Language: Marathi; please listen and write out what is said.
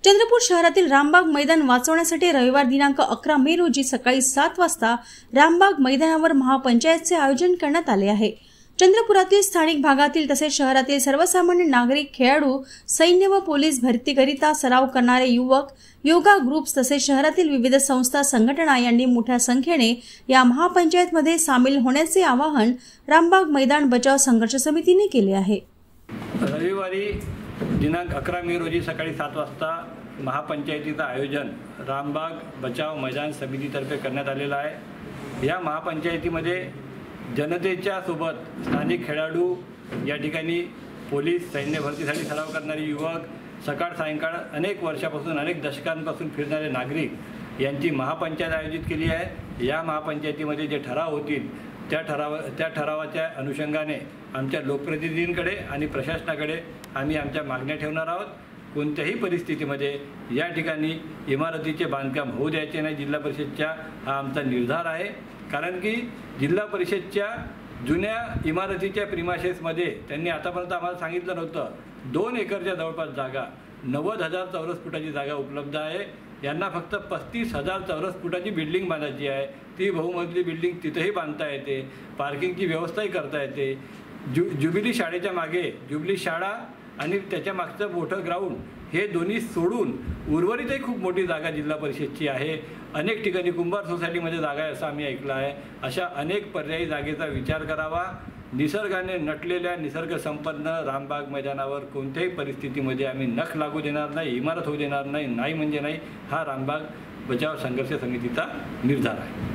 चंद्रपूर शहरातील रामबाग मैदान वाचवण्यासाठी रविवार दिनांक 11 मे रोजी सकाळी 7 वाजता रामबाग मैदानावर महापंचायतचे आयोजन करण्यात आले आहे। चंद्रपुरातील स्थानिक भागातील तसेच शहरातील सर्वसामान्य नागरिक, खेळाडू, सैन्य व पोलीस भरतीकरिता सराव करणारे युवक, योगा ग्रुप्स तसेच शहरातील विविध संस्था, संघटना यांनी मोठ्या संख्येने या महापंचायतमध्ये सामील होण्याचे आवाहन रामबाग मैदान बचाव संघर्ष समितीने केले आहे। रविवारी दिनांक 11 मे रोजी सकाळी 7 वाजता महापंचायतीचं आयोजन रामबाग बचाव मैदान समितीतर्फे करण्यात आलेलं आहे। या महापंचायतीमध्ये जनतेच्या सोबत स्थानिक खेळाडू, या ठिकाणी पोलीस, सैन्य भरतीसाठी सराव करणारे युवक, सकाळ सायंकाळ अनेक वर्षापासून, अनेक दशकांपासून फिरणारे नागरिक यांची महापंचायत आयोजित केली आहे। या महापंचायतीमध्ये जे ठराव होतील त्या ठरावाच्या अनुषंगाने आमच्या लोकप्रतिनिधींकडे आणि प्रशासनाकडे आम्ही आमच्या मागण्या ठेवणार आहोत। कोणत्याही परिस्थितीमध्ये या ठिकाणी इमारतीचे बांधकाम होऊ द्यायचे नाही। जिल्हा परिषदच्या हा आमचा निर्धार आहे, कारण की जिल्हा परिषदच्या जुन्या इमारतीच्या प्रिमायसेसमध्ये त्यांनी आतापर्यंत आम्हाला सांगितलं नव्हतं 2 एकरच्या जवळपास जागा, 90,000 चौरस फुटाची जागा उपलब्ध आहे। यांना फक्त 35,000 चौरस फुटाची बिल्डिंग बांधायची आहे। ती बहुमजली बिल्डिंग तिथेही बांधता येते, पार्किंगची व्यवस्थाही करता येते। जुबिली शाळेच्या मागे जुबिली शाळा आणि त्याच्या मागचं मोठं ग्राउंड हे दोन्ही सोडून उर्वरितही खूप मोठी जागा जिल्हा परिषदची आहे। अनेक ठिकाणी कुंभार सोसायटीमध्ये जागा आहे असं आम्ही ऐकलं आहे। अशा अनेक पर्यायी जागेचा विचार करावा। निसर्गाने नटलेल्या, निसर्ग संपन्न रामबाग मैदानावर कोणत्याही परिस्थितीमध्ये आम्ही नख लागू देणार नाही, इमारत होऊ देणार नाही। नाही म्हणजे नाही, हा रामबाग बचाव संघर्ष समितीचा निर्धार आहे।